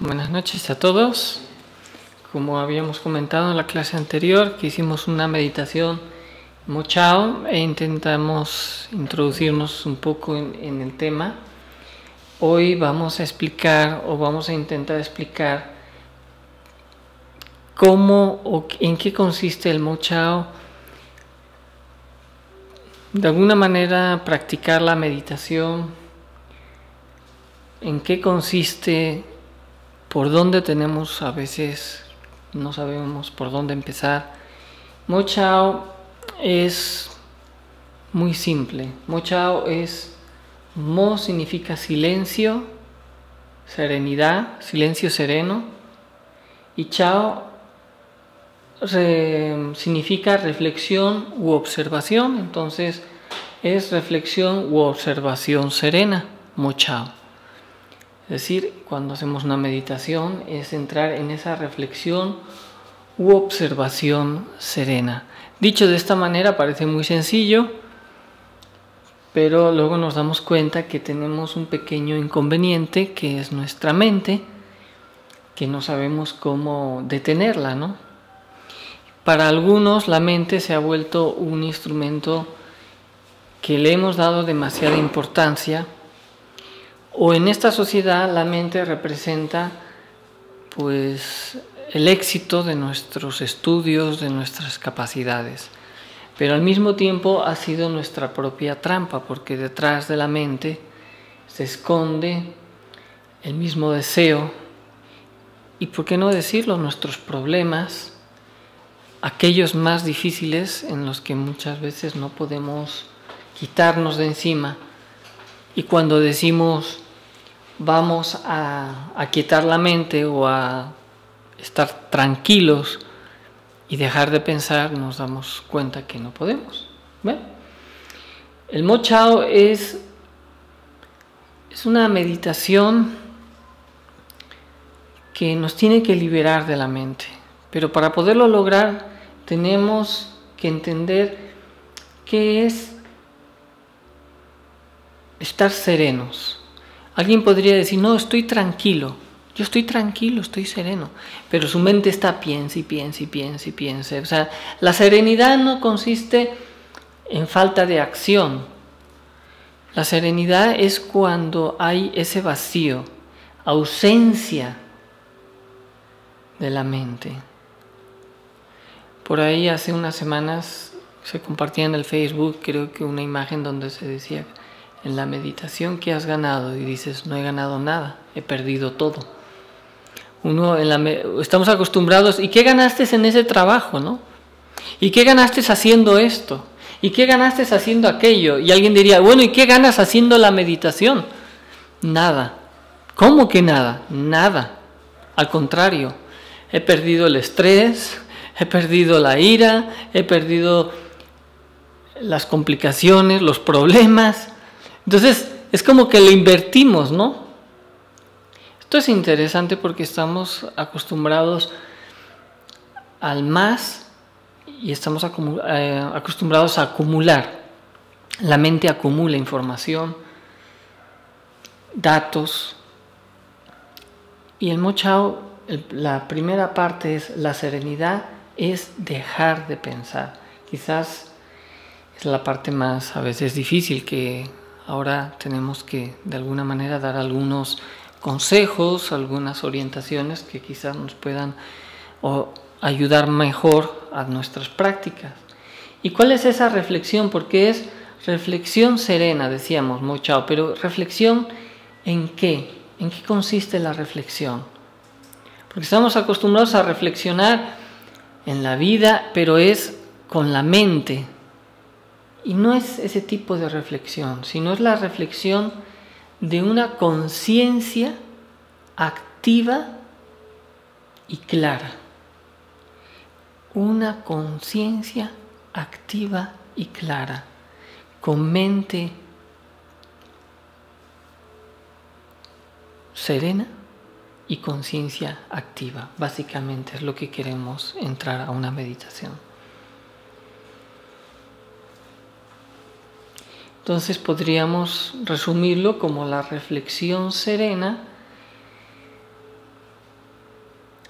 Buenas noches a todos. Como habíamos comentado en la clase anterior, que hicimos una meditación Mo Chao e intentamos introducirnos un poco en el tema. Hoy vamos a explicar o vamos a intentar explicar cómo o en qué consiste el Mo Chao. De alguna manera practicar la meditación, en qué consiste, por dónde tenemos, a veces no sabemos por dónde empezar. Mo Chao es muy simple. Mo Chao es, Mo significa silencio, serenidad, silencio sereno, y Chao significa reflexión u observación. Entonces es reflexión u observación serena, Mo Chao. Es decir, cuando hacemos una meditación es entrar en esa reflexión u observación serena. Dicho de esta manera parece muy sencillo, pero luego nos damos cuenta que tenemos un pequeño inconveniente, que es nuestra mente, que no sabemos cómo detenerla, ¿no? Para algunos la mente se ha vuelto un instrumento que le hemos dado demasiada importancia, o en esta sociedad la mente representa pues el éxito de nuestros estudios, de nuestras capacidades, pero al mismo tiempo ha sido nuestra propia trampa, porque detrás de la mente se esconde el mismo deseo y, por qué no decirlo, nuestros problemas, aquellos más difíciles en los que muchas veces no podemos quitarnos de encima. Y cuando decimos vamos a aquietar la mente o a estar tranquilos y dejar de pensar, nos damos cuenta que no podemos. ¿Ven? El Mo Chao es una meditación que nos tiene que liberar de la mente, pero para poderlo lograr tenemos que entender qué es estar serenos. Alguien podría decir, no, estoy tranquilo. Yo estoy tranquilo, estoy sereno. Pero su mente está piensa y piensa y piensa y piensa. O sea, la serenidad no consiste en falta de acción. La serenidad es cuando hay ese vacío, ausencia de la mente. Por ahí hace unas semanas se compartía en el Facebook, creo que una imagen donde se decía, en la meditación, ¿qué has ganado? Y dices, no he ganado nada, he perdido todo. Estamos acostumbrados, ¿y qué ganaste en ese trabajo, no? ¿Y qué ganaste haciendo esto? ¿Y qué ganaste haciendo aquello? Y alguien diría, bueno, ¿y qué ganas haciendo la meditación? Nada. ¿Cómo que nada? Nada. Al contrario, he perdido el estrés, he perdido la ira, he perdido las complicaciones, los problemas. Entonces, es como que lo invertimos, ¿no? Esto es interesante porque estamos acostumbrados al más y estamos acostumbrados a acumular. La mente acumula información, datos. Y el Mo Chao, la primera parte es la serenidad, es dejar de pensar. Quizás es la parte más a veces difícil, que ahora tenemos que de alguna manera dar algunos consejos, algunas orientaciones que quizás nos puedan ayudar mejor a nuestras prácticas. ¿Y cuál es esa reflexión? Porque es reflexión serena, decíamos, Mo Chao, pero reflexión ¿en qué? ¿En qué consiste la reflexión? Porque estamos acostumbrados a reflexionar en la vida, pero es con la mente. Y no es ese tipo de reflexión, sino es la reflexión de una conciencia activa y clara. Una conciencia activa y clara, con mente serena y conciencia activa. Básicamente es lo que queremos entrar a una meditación. Entonces podríamos resumirlo como la reflexión serena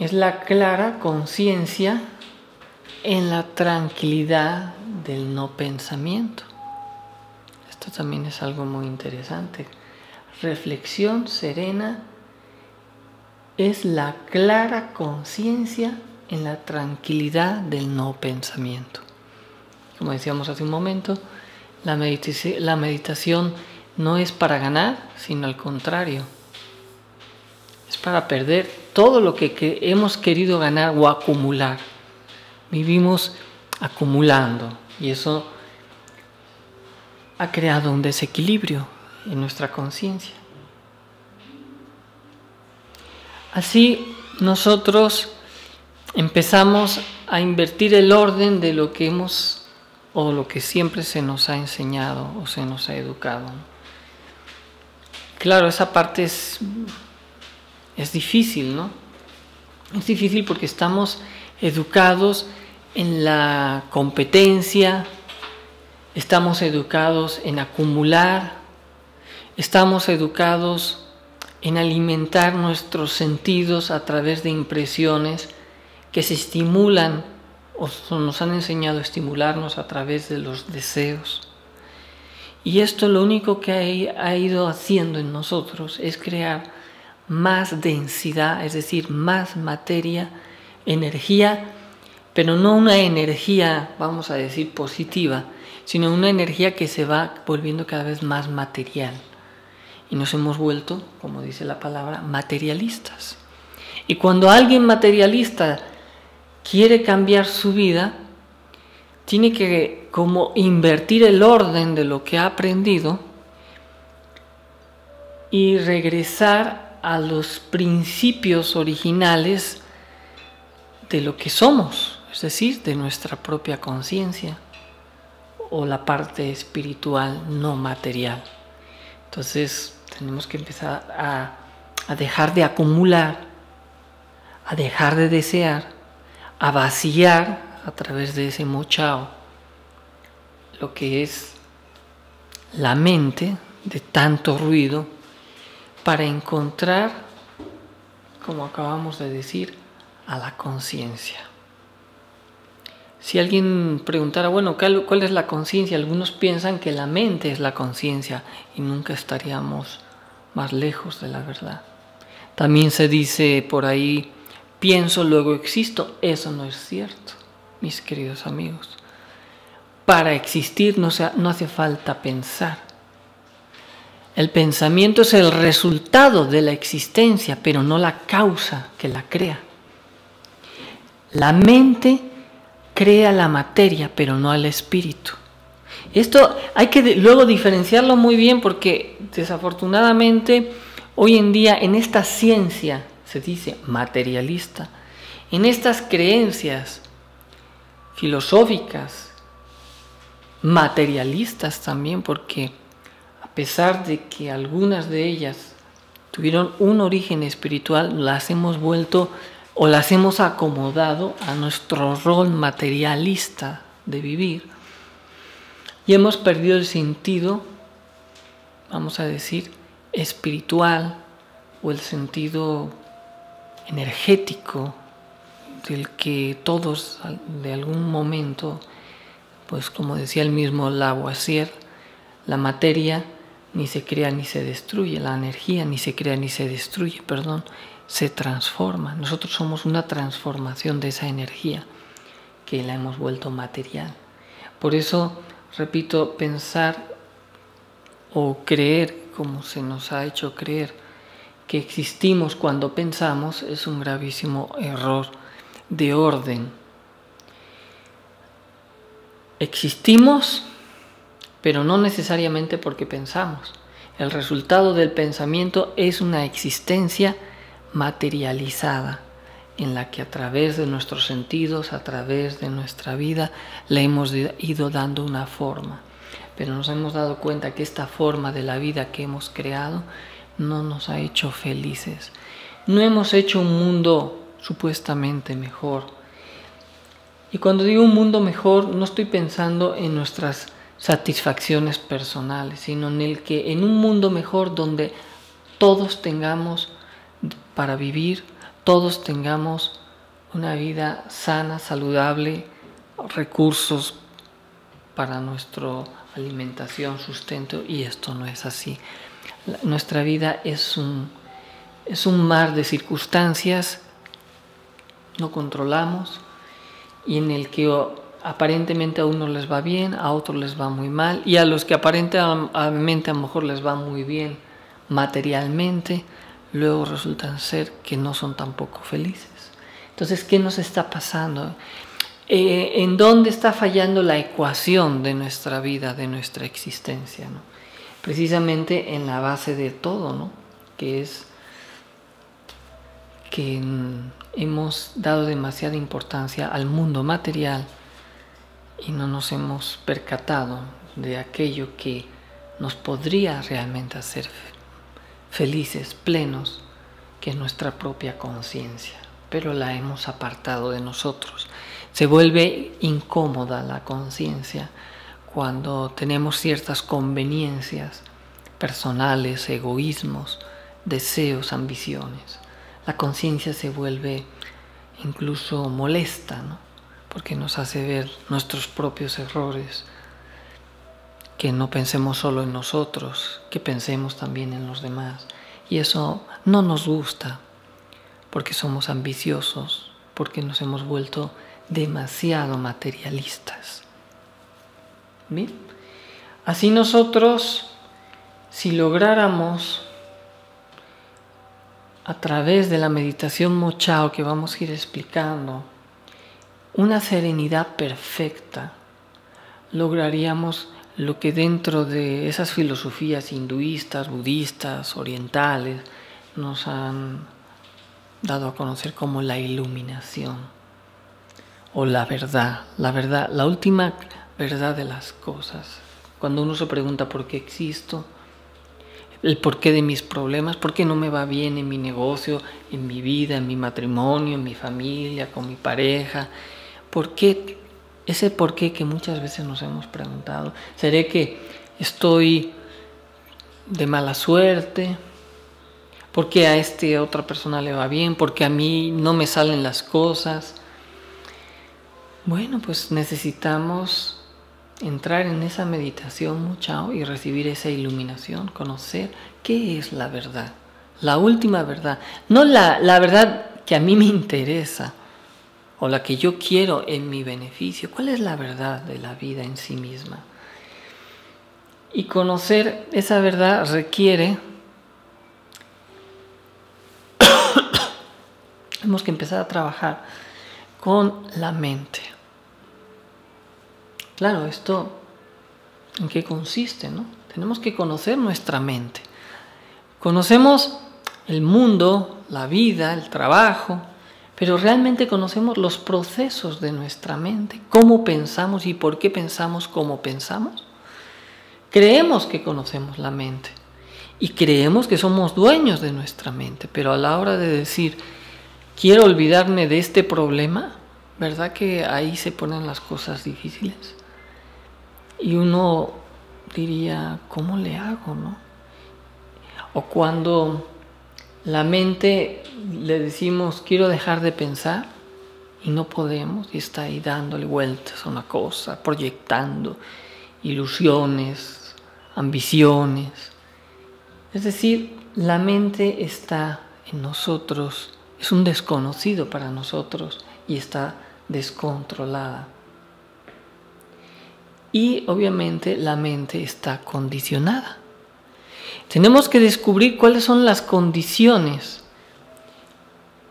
es la clara conciencia en la tranquilidad del no pensamiento. Esto también es algo muy interesante. Reflexión serena es la clara conciencia en la tranquilidad del no pensamiento. Como decíamos hace un momento, la meditación no es para ganar, sino al contrario. Es para perder todo lo que hemos querido ganar o acumular. Vivimos acumulando y eso ha creado un desequilibrio en nuestra conciencia. Así nosotros empezamos a invertir el orden de lo que hemos o lo que siempre se nos ha enseñado o se nos ha educado. Claro, esa parte es difícil, ¿no? Es difícil porque estamos educados en la competencia, estamos educados en acumular, estamos educados en alimentar nuestros sentidos a través de impresiones que se estimulan o nos han enseñado a estimularnos a través de los deseos. Y esto lo único que ha ido haciendo en nosotros es crear más densidad, es decir, más materia, energía, pero no una energía, vamos a decir, positiva, sino una energía que se va volviendo cada vez más material. Y nos hemos vuelto, como dice la palabra, materialistas. Y cuando alguien materialista quiere cambiar su vida, tiene que como invertir el orden de lo que ha aprendido y regresar a los principios originales de lo que somos, es decir, de nuestra propia conciencia o la parte espiritual no material. Entonces tenemos que empezar a dejar de acumular, a dejar de desear, a vaciar a través de ese mochao lo que es la mente de tanto ruido para encontrar, como acabamos de decir, a la conciencia. Si alguien preguntara, bueno, ¿cuál es la conciencia? Algunos piensan que la mente es la conciencia y nunca estaríamos más lejos de la verdad. También se dice por ahí, pienso, luego existo. Eso no es cierto, mis queridos amigos. Para existir no hace falta pensar. El pensamiento es el resultado de la existencia, pero no la causa que la crea. La mente crea la materia, pero no al espíritu. Esto hay que luego diferenciarlo muy bien porque desafortunadamente hoy en día en esta ciencia, se dice materialista, en estas creencias filosóficas, materialistas también, porque a pesar de que algunas de ellas tuvieron un origen espiritual, las hemos vuelto o las hemos acomodado a nuestro rol materialista de vivir y hemos perdido el sentido, vamos a decir, espiritual o el sentido energético del que todos de algún momento, pues como decía el mismo Lavoisier, la materia ni se crea ni se destruye, la energía ni se crea ni se destruye, se transforma. Nosotros somos una transformación de esa energía que la hemos vuelto material. Por eso, repito, pensar o creer, como se nos ha hecho creer, que existimos cuando pensamos es un gravísimo error de orden. Existimos, pero no necesariamente porque pensamos. El resultado del pensamiento es una existencia materializada en la que a través de nuestros sentidos, a través de nuestra vida, le hemos ido dando una forma. Pero nos hemos dado cuenta que esta forma de la vida que hemos creado no nos ha hecho felices. No hemos hecho un mundo supuestamente mejor. Y cuando digo un mundo mejor, no estoy pensando en nuestras satisfacciones personales, sino en un mundo mejor donde todos tengamos para vivir, todos tengamos una vida sana, saludable, recursos para nuestra alimentación, sustento, y esto no es así. Nuestra vida es un mar de circunstancias, no controlamos, y en el que aparentemente a unos les va bien, a otros les va muy mal, y a los que aparentemente a lo mejor les va muy bien materialmente, luego resultan ser que no son tampoco felices. Entonces, ¿qué nos está pasando? ¿En dónde está fallando la ecuación de nuestra vida, de nuestra existencia, ¿no? Precisamente en la base de todo, ¿no? Que es que hemos dado demasiada importancia al mundo material y no nos hemos percatado de aquello que nos podría realmente hacer felices, plenos, que es nuestra propia conciencia, pero la hemos apartado de nosotros. Se vuelve incómoda la conciencia cuando tenemos ciertas conveniencias personales, egoísmos, deseos, ambiciones. La conciencia se vuelve incluso molesta, ¿no? Porque nos hace ver nuestros propios errores, que no pensemos solo en nosotros, que pensemos también en los demás. Y eso no nos gusta, porque somos ambiciosos, porque nos hemos vuelto demasiado materialistas. ¿Bien? Así nosotros, si lográramos a través de la meditación Mo Chao que vamos a ir explicando, una serenidad perfecta, lograríamos lo que dentro de esas filosofías hinduistas, budistas, orientales, nos han dado a conocer como la iluminación o la verdad, la última verdad de las cosas. Cuando uno se pregunta por qué existo, el porqué de mis problemas, por qué no me va bien en mi negocio, en mi vida, en mi matrimonio, en mi familia, con mi pareja, ¿por qué? Ese porqué que muchas veces nos hemos preguntado. ¿Seré que estoy de mala suerte? ¿Por qué a otra persona le va bien? ¿Por qué a mí no me salen las cosas? Bueno, pues necesitamos entrar en esa meditación Mo Chao y recibir esa iluminación, conocer qué es la verdad, la última verdad, no la verdad que a mí me interesa o la que yo quiero en mi beneficio. ¿Cuál es la verdad de la vida en sí misma? Y conocer esa verdad requiere tenemos que empezar a trabajar con la mente. Claro, esto ¿en qué consiste, no? Tenemos que conocer nuestra mente. Conocemos el mundo, la vida, el trabajo, pero realmente conocemos los procesos de nuestra mente, cómo pensamos y por qué pensamos como pensamos. Creemos que conocemos la mente y creemos que somos dueños de nuestra mente, pero a la hora de decir, quiero olvidarme de este problema, ¿verdad que ahí se ponen las cosas difíciles? Y uno diría, ¿cómo le hago, no? O cuando la mente le decimos, quiero dejar de pensar, y no podemos, y está ahí dándole vueltas a una cosa, proyectando ilusiones, ambiciones. Es decir, la mente está en nosotros, es un desconocido para nosotros y está descontrolada. Y obviamente la mente está condicionada. Tenemos que descubrir cuáles son las condiciones.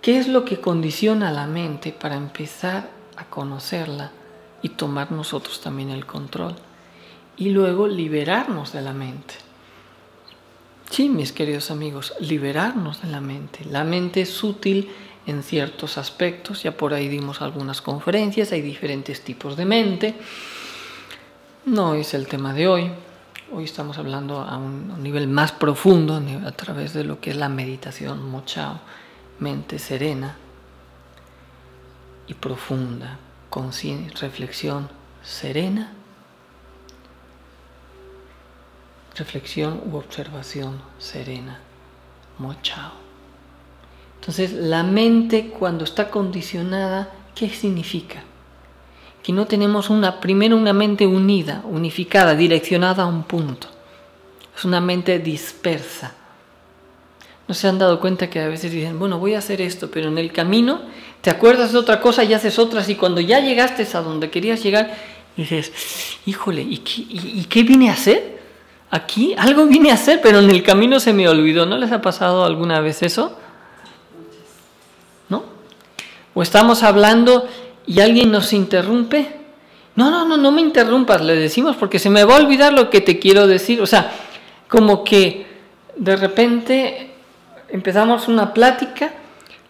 ¿Qué es lo que condiciona a la mente para empezar a conocerla y tomar nosotros también el control? Y luego liberarnos de la mente. Sí, mis queridos amigos, liberarnos de la mente. La mente es útil en ciertos aspectos, ya por ahí dimos algunas conferencias, hay diferentes tipos de mente. No es el tema de hoy. Hoy estamos hablando a un nivel más profundo a través de lo que es la meditación Mo Chao, mente serena y profunda, reflexión serena, reflexión u observación serena, Mo Chao. Entonces, la mente cuando está condicionada, ¿qué significa? Que no tenemos primero una mente unida, unificada, direccionada a un punto. Es una mente dispersa. ¿No se han dado cuenta que a veces dicen, bueno, voy a hacer esto, pero en el camino te acuerdas de otra cosa y haces otras, y cuando ya llegaste a donde querías llegar, dices, híjole, ¿y qué vine a hacer? Aquí algo vine a hacer, pero en el camino se me olvidó. ¿No les ha pasado alguna vez eso? ¿No? O estamos hablando y alguien nos interrumpe. No me interrumpas, le decimos, porque se me va a olvidar lo que te quiero decir. O sea, como que de repente empezamos una plática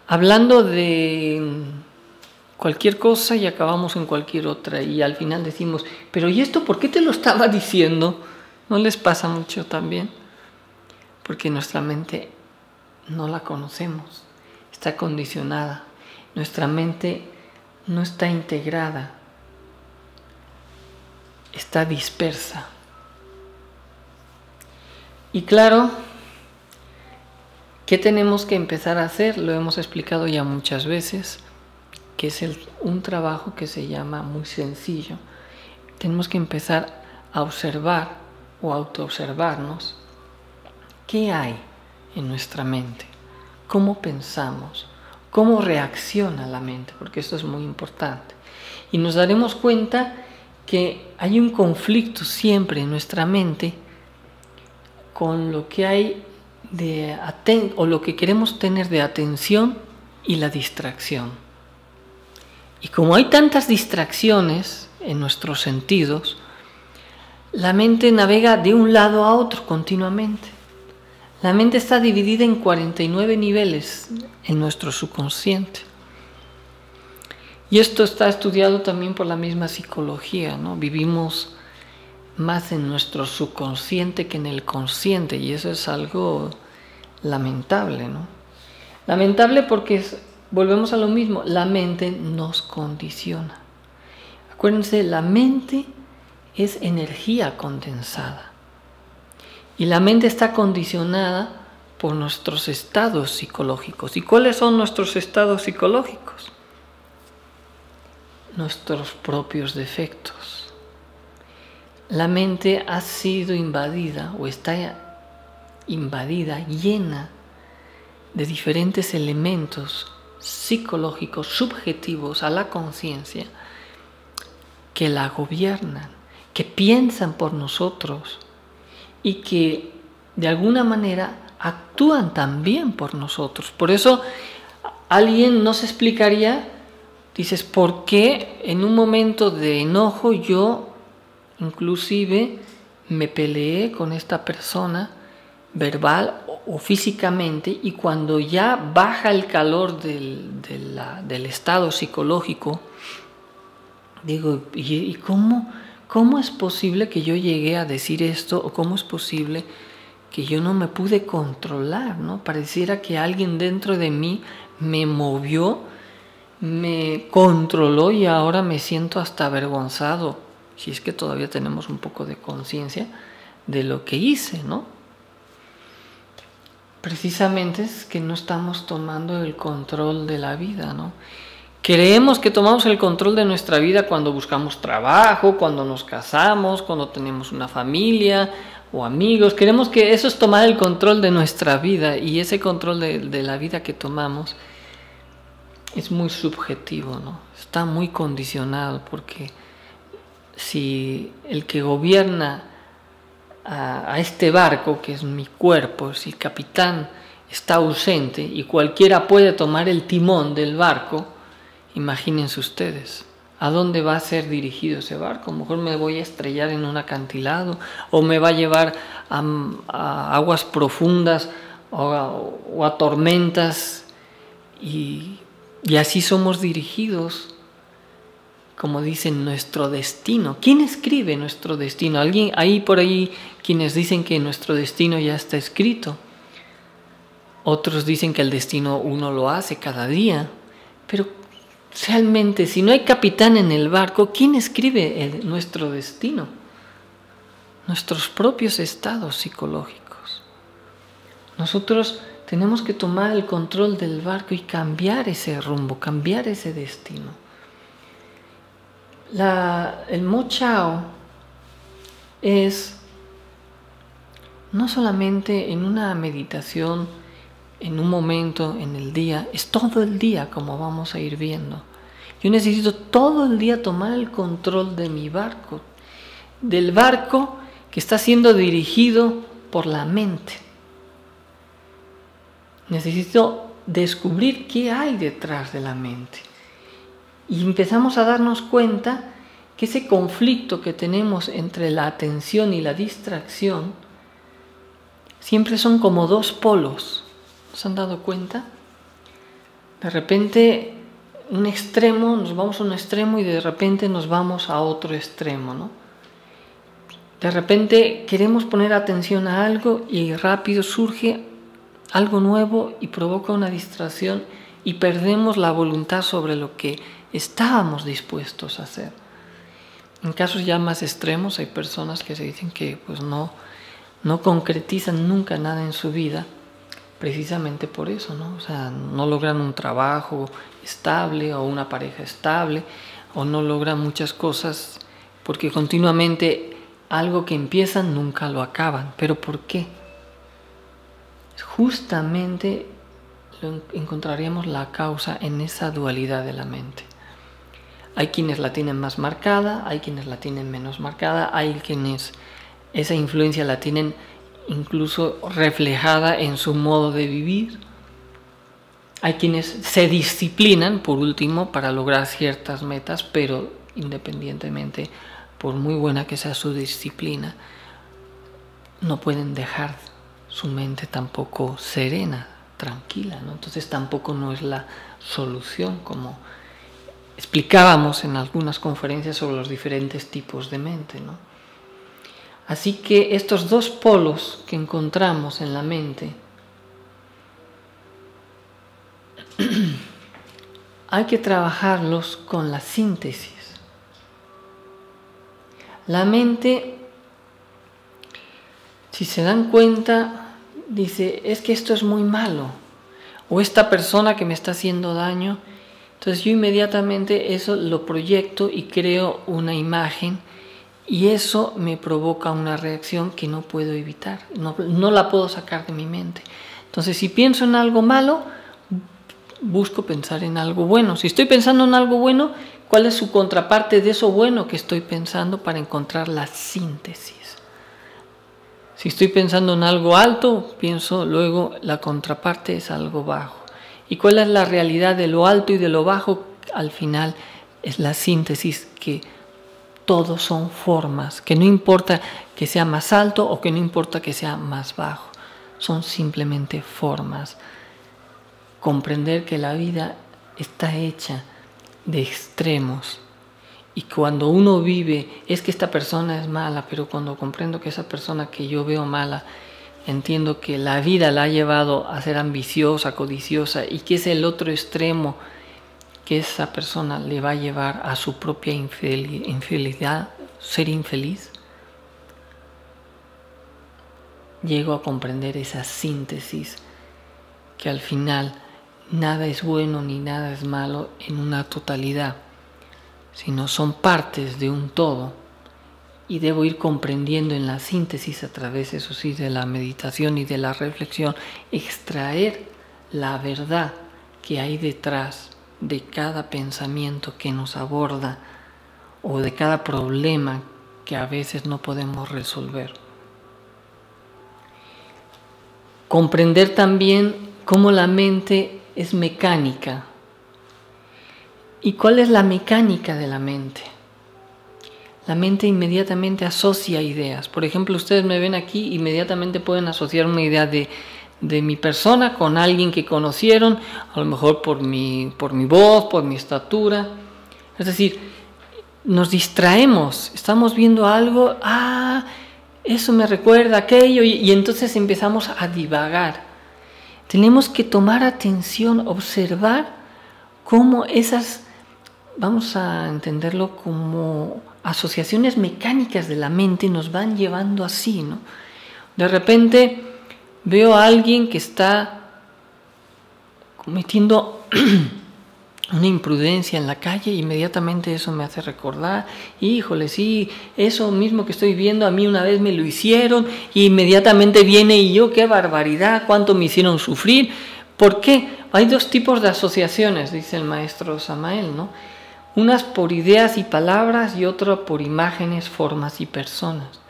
hablando de cualquier cosa y acabamos en cualquier otra, y al final decimos, pero ¿y esto por qué te lo estaba diciendo? ¿No les pasa mucho también? Porque nuestra mente no la conocemos, está condicionada, nuestra mente no está integrada, está dispersa. Y claro, ¿qué tenemos que empezar a hacer? Lo hemos explicado ya muchas veces, que es un trabajo que se llama muy sencillo. Tenemos que empezar a observar o autoobservarnos qué hay en nuestra mente, cómo pensamos, cómo reacciona la mente, porque esto es muy importante. Y nos daremos cuenta que hay un conflicto siempre en nuestra mente con lo que hay o lo que queremos tener de atención y la distracción. Y como hay tantas distracciones en nuestros sentidos, la mente navega de un lado a otro continuamente. La mente está dividida en 49 niveles en nuestro subconsciente. Y esto está estudiado también por la misma psicología, ¿no? Vivimos más en nuestro subconsciente que en el consciente, y eso es algo lamentable, ¿no? Lamentable porque volvemos a lo mismo, la mente nos condiciona. Acuérdense, la mente es energía condensada y la mente está condicionada por nuestros estados psicológicos. ¿Y cuáles son nuestros estados psicológicos? Nuestros propios defectos. La mente ha sido invadida o está invadida, llena de diferentes elementos psicológicos subjetivos a la conciencia que la gobiernan, que piensan por nosotros y que de alguna manera actúan también por nosotros. Por eso alguien nos explicaría, dices, ¿por qué en un momento de enojo yo inclusive me peleé con esta persona verbal o físicamente, y cuando ya baja el calor del estado psicológico, digo, ¿y cómo es posible que yo llegué a decir esto? ¿O cómo es posible que yo no me pude controlar, ¿no? Pareciera que alguien dentro de mí me movió, me controló, y ahora me siento hasta avergonzado, si es que todavía tenemos un poco de conciencia de lo que hice, ¿no? Precisamente es que no estamos tomando el control de la vida, ¿no? Creemos que tomamos el control de nuestra vida cuando buscamos trabajo, cuando nos casamos, cuando tenemos una familia o amigos. Creemos que eso es tomar el control de nuestra vida, y ese control de la vida que tomamos es muy subjetivo, ¿no? Está muy condicionado, porque si el que gobierna a este barco, que es mi cuerpo, si el capitán está ausente y cualquiera puede tomar el timón del barco, imagínense ustedes, ¿a dónde va a ser dirigido ese barco? A lo mejor me voy a estrellar en un acantilado, o me va a llevar a aguas profundas o a tormentas, y así somos dirigidos. Como dicen, nuestro destino. ¿Quién escribe nuestro destino? Alguien hay por ahí quienes dicen que nuestro destino ya está escrito. Otros dicen que el destino uno lo hace cada día. Pero realmente, si no hay capitán en el barco, ¿quién escribe nuestro destino? Nuestros propios estados psicológicos. Nosotros tenemos que tomar el control del barco y cambiar ese rumbo, cambiar ese destino. El Mo Chao es no solamente en una meditación, en un momento, en el día, es todo el día, como vamos a ir viendo. Yo necesito todo el día tomar el control de mi barco, del barco que está siendo dirigido por la mente. Necesito descubrir qué hay detrás de la mente. Y empezamos a darnos cuenta que ese conflicto que tenemos entre la atención y la distracción siempre son como dos polos. ¿Se han dado cuenta? De repente un extremo, nos vamos a un extremo y de repente nos vamos a otro extremo, ¿no? De repente queremos poner atención a algo y rápido surge algo nuevo y provoca una distracción y perdemos la voluntad sobre lo que estábamos dispuestos a hacer. En casos ya más extremos hay personas que se dicen que pues no concretizan nunca nada en su vida, precisamente por eso, ¿no? O sea, no logran un trabajo estable o una pareja estable, o no logran muchas cosas porque continuamente algo que empiezan nunca lo acaban. ¿Pero por qué? Justamente encontraríamos la causa en esa dualidad de la mente. Hay quienes la tienen más marcada, hay quienes la tienen menos marcada, hay quienes esa influencia la tienen incluso reflejada en su modo de vivir. Hay quienes se disciplinan, por último, para lograr ciertas metas, pero independientemente, por muy buena que sea su disciplina, no pueden dejar su mente tampoco serena, tranquila, ¿no? Entonces tampoco no es la solución, como explicábamos en algunas conferencias sobre los diferentes tipos de mente, ¿no? Así que estos dos polos que encontramos en la mente hay que trabajarlos con la síntesis. La mente, si se dan cuenta, dice, es que esto es muy malo, o esta persona que me está haciendo daño. Entonces yo inmediatamente eso lo proyecto y creo una imagen, y eso me provoca una reacción que no puedo evitar, no la puedo sacar de mi mente. Entonces si pienso en algo malo, busco pensar en algo bueno. Si estoy pensando en algo bueno, ¿cuál es su contraparte de eso bueno que estoy pensando para encontrar la síntesis? Si estoy pensando en algo alto, pienso luego la contraparte es algo bajo. ¿Y cuál es la realidad de lo alto y de lo bajo? Al final es la síntesis, que todos son formas, que no importa que sea más alto o que no importa que sea más bajo, son simplemente formas. Comprender que la vida está hecha de extremos, y cuando uno vive, es que esta persona es mala, pero cuando comprendo que esa persona que yo veo mala, entiendo que la vida la ha llevado a ser ambiciosa, codiciosa, y que es el otro extremo que esa persona le va a llevar a su propia infelicidad, ser infeliz. Llego a comprender esa síntesis, que al final nada es bueno ni nada es malo en una totalidad, sino son partes de un todo, y debo ir comprendiendo en la síntesis, a través, eso sí, de la meditación y de la reflexión, extraer la verdad que hay detrás de cada pensamiento que nos aborda, o de cada problema que a veces no podemos resolver. Comprender también cómo la mente es mecánica. ¿Y cuál es la mecánica de la mente? La mente inmediatamente asocia ideas. Por ejemplo, ustedes me ven aquí, inmediatamente pueden asociar una idea de mi persona con alguien que conocieron, a lo mejor por mi voz, por mi estatura. Es decir, nos distraemos, estamos viendo algo, eso me recuerda aquello, y entonces empezamos a divagar. Tenemos que tomar atención, observar cómo esas, vamos a entenderlo como asociaciones mecánicas de la mente, nos van llevando así, ¿no? De repente veo a alguien que está cometiendo una imprudencia en la calle, inmediatamente eso me hace recordar, híjole, sí, eso mismo que estoy viendo, a mí una vez me lo hicieron, y inmediatamente viene y yo, qué barbaridad, cuánto me hicieron sufrir. ¿Por qué? Hay dos tipos de asociaciones, dice el maestro Samael, ¿no? Unas por ideas y palabras y otra por imágenes, formas y personas.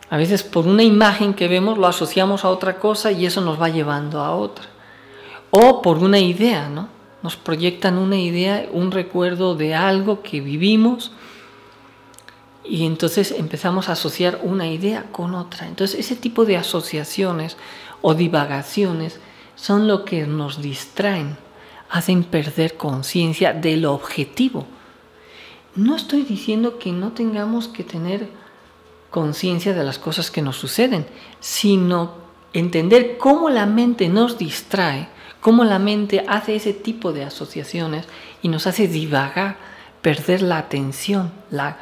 A veces por una imagen que vemos lo asociamos a otra cosa y eso nos va llevando a otra. O por una idea, ¿no? Nos proyectan una idea, un recuerdo de algo que vivimos y entonces empezamos a asociar una idea con otra. Entonces ese tipo de asociaciones o divagaciones son lo que nos distraen, hacen perder conciencia del objetivo. No estoy diciendo que no tengamos que tener conciencia de las cosas que nos suceden, sino entender cómo la mente nos distrae, cómo la mente hace ese tipo de asociaciones y nos hace divagar, perder la atención, la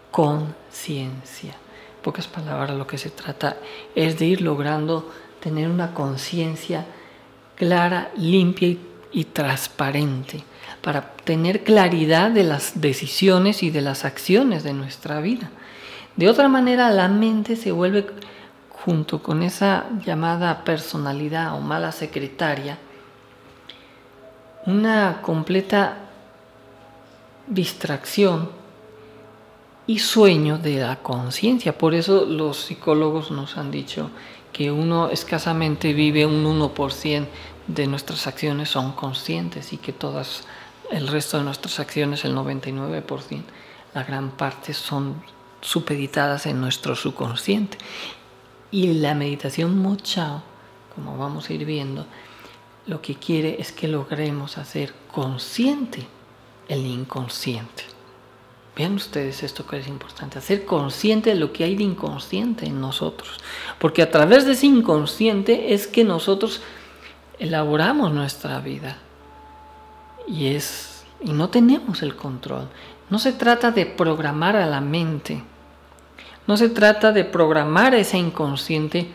conciencia. En pocas palabras, lo que se trata es de ir logrando tener una conciencia clara, limpia y transparente, para tener claridad de las decisiones y de las acciones de nuestra vida. De otra manera, la mente se vuelve, junto con esa llamada personalidad o mala secretaria, una completa distracción y sueño de la conciencia. Por eso los psicólogos nos han dicho que uno escasamente vive un 1% de nuestras acciones son conscientes y que todas el resto de nuestras acciones, el 99%, la gran parte son supeditadas en nuestro subconsciente. Y la meditación Mo Chao, como vamos a ir viendo, lo que quiere es que logremos hacer consciente el inconsciente. Vean ustedes esto que es importante, hacer consciente de lo que hay de inconsciente en nosotros. Porque a través de ese inconsciente es que nosotros elaboramos nuestra vida. Y no tenemos el control. No se trata de programar a la mente. No se trata de programar a ese inconsciente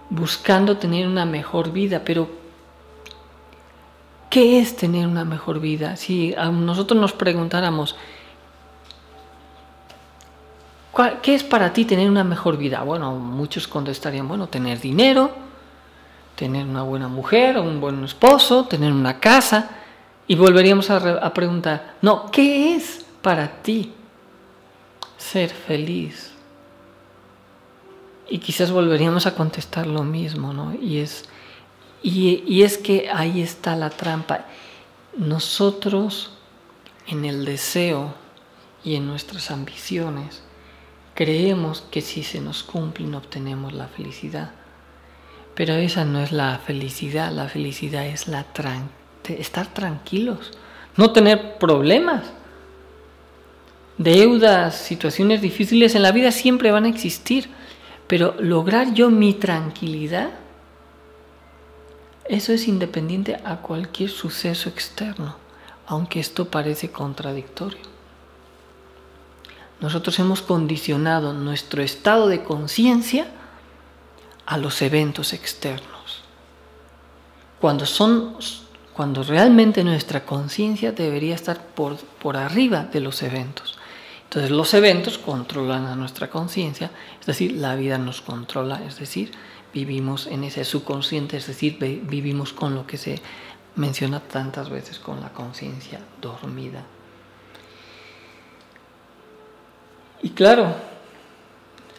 buscando tener una mejor vida, pero ¿qué es tener una mejor vida? Si a nosotros nos preguntáramos, ¿qué es para ti tener una mejor vida? Bueno, muchos contestarían, bueno, tener dinero, tener una buena mujer, un buen esposo, tener una casa. Y volveríamos a preguntar, no, ¿qué es para ti ser feliz? Y quizás volveríamos a contestar lo mismo, ¿no? Y es que ahí está la trampa. Nosotros, en el deseo y en nuestras ambiciones, creemos que si se nos cumplen obtenemos la felicidad. Pero esa no es la felicidad es estar tranquilos, no tener problemas. Deudas, situaciones difíciles en la vida siempre van a existir, pero lograr yo mi tranquilidad, eso es independiente a cualquier suceso externo, aunque esto parece contradictorio. Nosotros hemos condicionado nuestro estado de conciencia a los eventos externos, cuando realmente nuestra conciencia debería estar por arriba de los eventos. Entonces los eventos controlan a nuestra conciencia, es decir, la vida nos controla, es decir, vivimos en ese subconsciente, es decir, vivimos con lo que se menciona tantas veces, con la conciencia dormida. Y claro,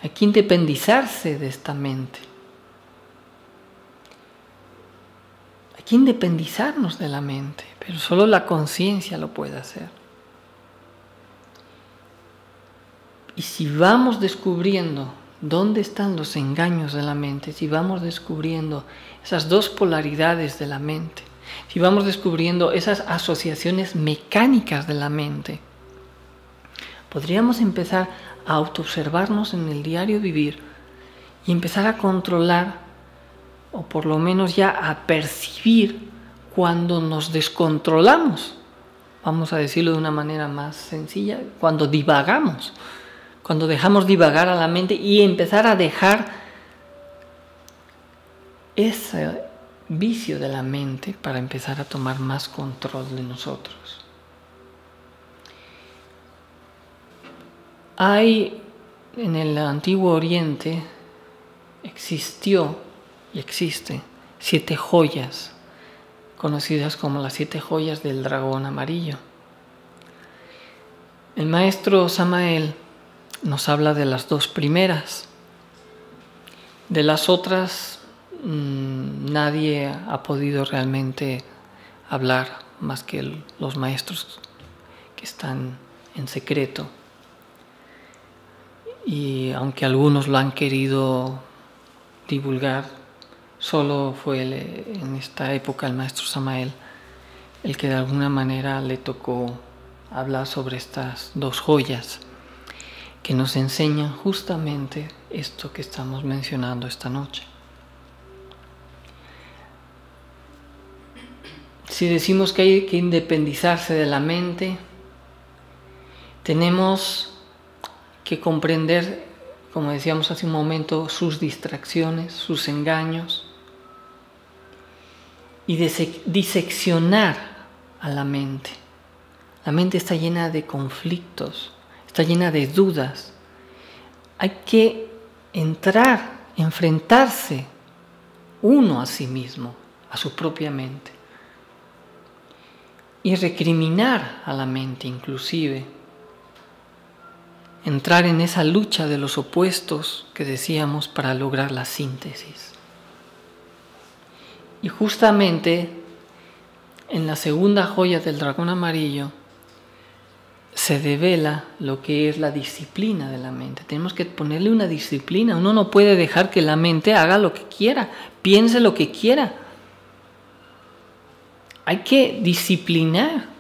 hay que independizarse de esta mente. Hay que independizarnos de la mente, pero solo la conciencia lo puede hacer. Y si vamos descubriendo dónde están los engaños de la mente, si vamos descubriendo esas dos polaridades de la mente, si vamos descubriendo esas asociaciones mecánicas de la mente, podríamos empezar a autoobservarnos en el diario vivir y empezar a controlar, o por lo menos ya a percibir cuando nos descontrolamos. Vamos a decirlo de una manera más sencilla, cuando divagamos. Cuando dejamos divagar a la mente y empezar a dejar ese vicio de la mente para empezar a tomar más control de nosotros. Hay en el Antiguo Oriente, existió y existe 7 joyas, conocidas como las 7 joyas del dragón amarillo. El maestro Samael nos habla de las 2 primeras. De las otras nadie ha podido realmente hablar más que los maestros que están en secreto. Y aunque algunos lo han querido divulgar, solo fue en esta época el maestro Samael el que de alguna manera le tocó hablar sobre estas 2 joyas que nos enseñan justamente esto que estamos mencionando esta noche. Si decimos que hay que independizarse de la mente, tenemos que comprender, como decíamos hace un momento, sus distracciones, sus engaños, y diseccionar a la mente. La mente está llena de conflictos, está llena de dudas. Hay que enfrentarse uno a sí mismo, a su propia mente, y recriminar a la mente inclusive. Entrar en esa lucha de los opuestos que decíamos para lograr la síntesis. Y justamente en la segunda joya del dragón amarillo se devela lo que es la disciplina de la mente. Tenemos que ponerle una disciplina. Uno no puede dejar que la mente haga lo que quiera, piense lo que quiera. Hay que disciplinar.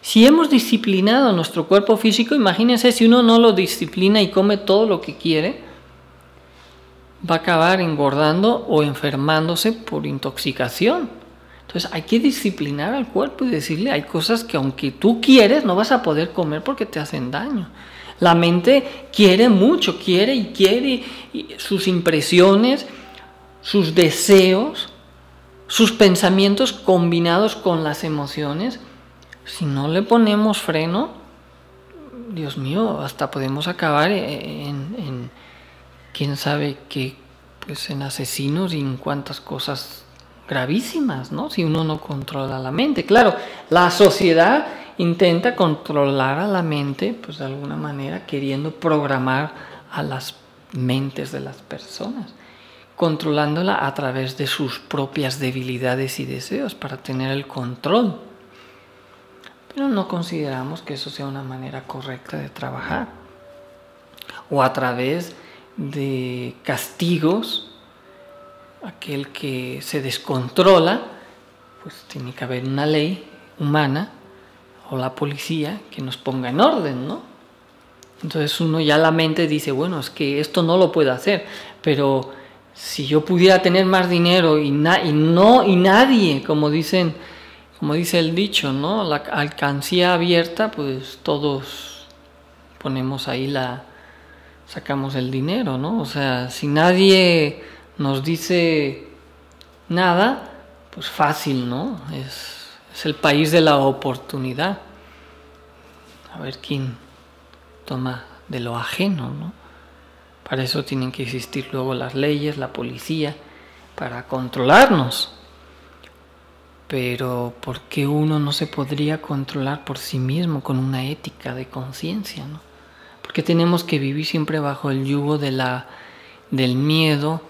Si hemos disciplinado nuestro cuerpo físico, imagínense si uno no lo disciplina y come todo lo que quiere, va a acabar engordando o enfermándose por intoxicación. Entonces hay que disciplinar al cuerpo y decirle, hay cosas que aunque tú quieres, no vas a poder comer porque te hacen daño. La mente quiere mucho, quiere y sus impresiones, sus deseos, sus pensamientos combinados con las emociones. Si no le ponemos freno, Dios mío, hasta podemos acabar en quién sabe qué, pues en asesinos y en cuantas cosas gravísimas, ¿no? Si uno no controla la mente. Claro, la sociedad intenta controlar a la mente, pues de alguna manera queriendo programar a las mentes de las personas, controlándola a través de sus propias debilidades y deseos para tener el control. Pero no consideramos que eso sea una manera correcta de trabajar. O a través de castigos, aquel que se descontrola, pues tiene que haber una ley humana o la policía que nos ponga en orden, ¿no? Entonces uno ya la mente dice, bueno, es que esto no lo puedo hacer, pero si yo pudiera tener más dinero y nadie, como dice el dicho, ¿no? La alcancía abierta, pues todos ponemos ahí sacamos el dinero, ¿no? O sea, si nadie nos dice nada, pues fácil, ¿no? Es el país de la oportunidad. A ver quién toma de lo ajeno, ¿no? Para eso tienen que existir luego las leyes, la policía, para controlarnos. Pero ¿por qué uno no se podría controlar por sí mismo con una ética de conciencia, ¿no? Porque tenemos que vivir siempre bajo el yugo del miedo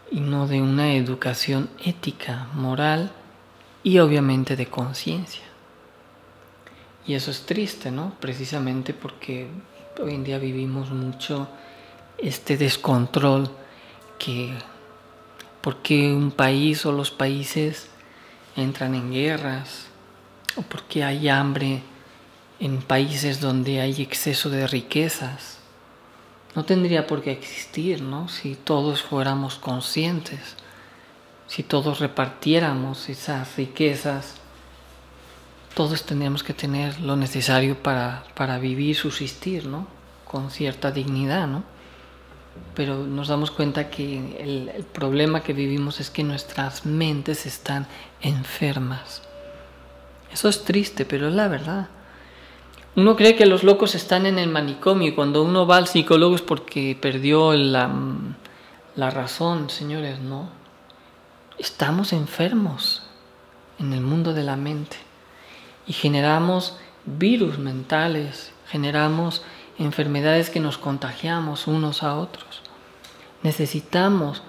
y no de una educación ética, moral y obviamente de conciencia. Y eso es triste, ¿no? Precisamente porque hoy en día vivimos mucho este descontrol porque un país o los países entran en guerras o porque hay hambre en países donde hay exceso de riquezas. No tendría por qué existir, ¿no? Si todos fuéramos conscientes, si todos repartiéramos esas riquezas, todos tendríamos que tener lo necesario para vivir, subsistir, ¿no? Con cierta dignidad, ¿no? pero nos damos cuenta que el problema que vivimos es que nuestras mentes están enfermas. Eso es triste, pero es la verdad. Uno cree que los locos están en el manicomio y cuando uno va al psicólogo es porque perdió la razón. Señores, no. Estamos enfermos en el mundo de la mente y generamos virus mentales, generamos enfermedades que nos contagiamos unos a otros. Necesitamos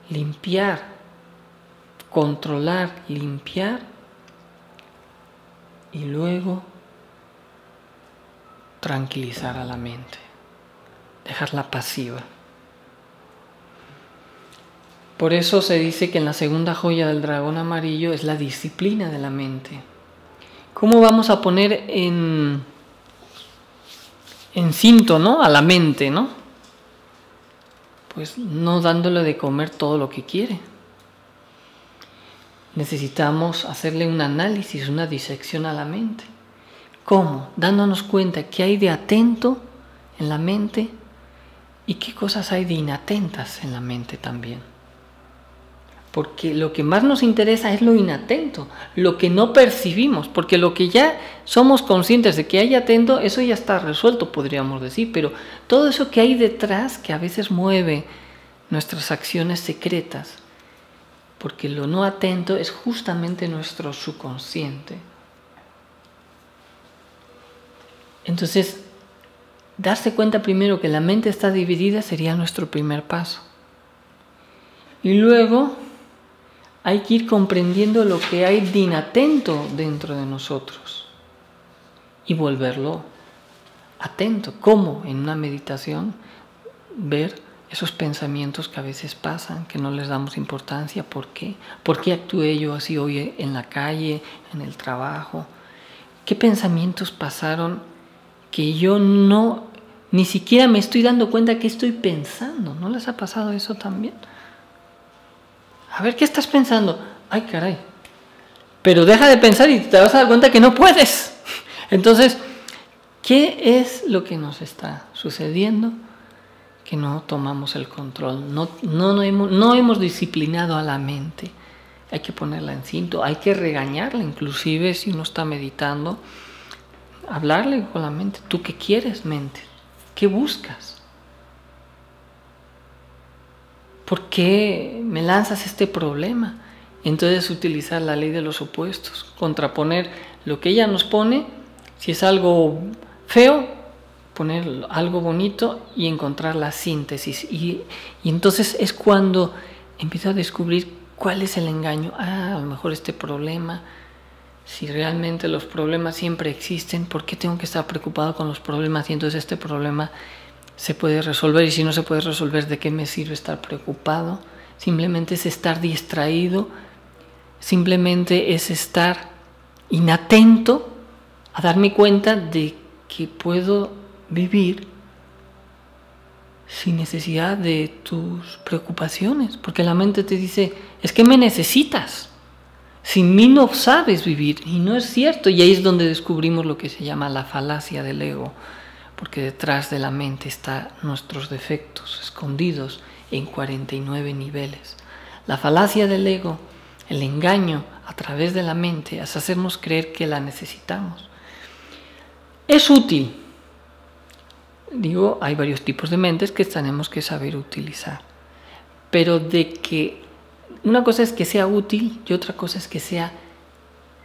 limpiar, controlar, limpiar y luego tranquilizar a la mente, dejarla pasiva. Por eso se dice que en la segunda joya del dragón amarillo es la disciplina de la mente. ¿Cómo vamos a poner en cinto, ¿no?, a la mente, ¿no? Pues no dándole de comer todo lo que quiere. Necesitamos hacerle un análisis, una disección a la mente. ¿Cómo? Dándonos cuenta qué hay de atento en la mente y qué cosas hay de inatentas en la mente también. Porque lo que más nos interesa es lo inatento, lo que no percibimos, porque lo que ya somos conscientes de que hay atento, eso ya está resuelto, podríamos decir, pero todo eso que hay detrás, que a veces mueve nuestras acciones secretas, porque lo no atento es justamente nuestro subconsciente. Entonces, darse cuenta primero que la mente está dividida sería nuestro primer paso. Y luego hay que ir comprendiendo lo que hay de inatento dentro de nosotros y volverlo atento. ¿Cómo? En una meditación, ver esos pensamientos que a veces pasan, que no les damos importancia. ¿Por qué? ¿Por qué actué yo así hoy en la calle, en el trabajo? ¿Qué pensamientos pasaron que yo ni siquiera me estoy dando cuenta que estoy pensando? ¿No les ha pasado eso también? A ver, ¿qué estás pensando? Ay, caray. Pero deja de pensar y te vas a dar cuenta que no puedes. Entonces, ¿qué es lo que nos está sucediendo? Que no tomamos el control, no hemos disciplinado a la mente. Hay que ponerla en cinto, hay que regañarla, inclusive si uno está meditando, hablarle con la mente. ¿Tú qué quieres, mente? ¿Qué buscas? ¿Por qué me lanzas este problema? Entonces utilizar la ley de los opuestos, contraponer lo que ella nos pone, si es algo feo, poner algo bonito y encontrar la síntesis. Y entonces es cuando empiezo a descubrir cuál es el engaño. A lo mejor este problema, si realmente los problemas siempre existen, ¿por qué tengo que estar preocupado con los problemas? Y entonces este problema se puede resolver, y si no se puede resolver, ¿de qué me sirve estar preocupado? Simplemente es estar distraído, simplemente es estar inatento a darme cuenta de que puedo vivir sin necesidad de tus preocupaciones, porque la mente te dice, es que me necesitas, sin mí no sabes vivir, y no es cierto. Y ahí es donde descubrimos lo que se llama la falacia del ego, porque detrás de la mente están nuestros defectos escondidos en 49 niveles. La falacia del ego, el engaño a través de la mente, es hacernos creer que la necesitamos. Es útil. Digo, hay varios tipos de mentes que tenemos que saber utilizar. Pero de que una cosa es que sea útil y otra cosa es que sea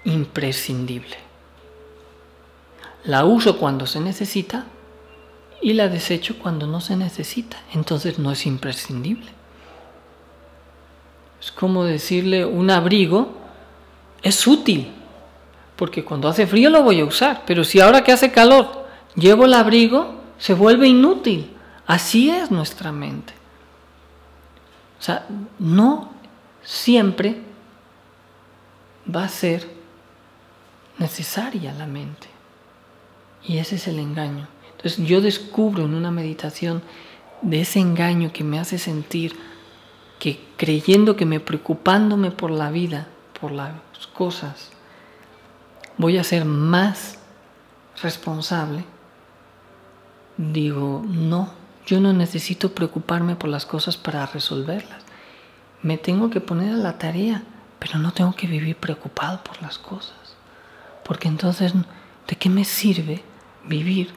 imprescindible. La uso cuando se necesita y la desecho cuando no se necesita. Entonces no es imprescindible. Es como decirle, un abrigo es útil, porque cuando hace frío lo voy a usar, pero si ahora que hace calor llevo el abrigo, se vuelve inútil. Así es nuestra mente. O sea, no siempre va a ser necesaria la mente. Y ese es el engaño. Entonces yo descubro en una meditación de ese engaño que me hace sentir que, creyendo que preocupándome por la vida, por las cosas, voy a ser más responsable. Digo, no, yo no necesito preocuparme por las cosas para resolverlas. Me tengo que poner a la tarea, pero no tengo que vivir preocupado por las cosas. Porque entonces, ¿de qué me sirve vivir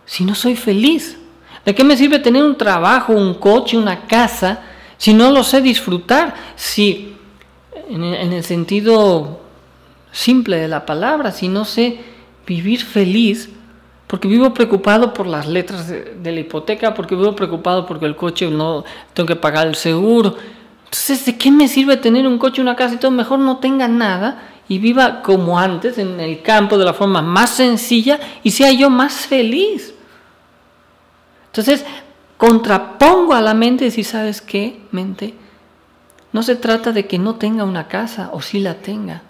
si no soy feliz? ¿De qué me sirve tener un trabajo, un coche, una casa, si no lo sé disfrutar? Si, en el sentido simple de la palabra, si no sé vivir feliz, porque vivo preocupado por las letras de la hipoteca, porque vivo preocupado porque el coche no tengo que pagar el seguro. Entonces, ¿de qué me sirve tener un coche, una casa y todo? Mejor no tenga nada y viva como antes, en el campo, de la forma más sencilla, y sea yo más feliz. Entonces, contrapongo a la mente y decir, ¿sabes qué, mente? No se trata de que no tenga una casa, o sí la tenga.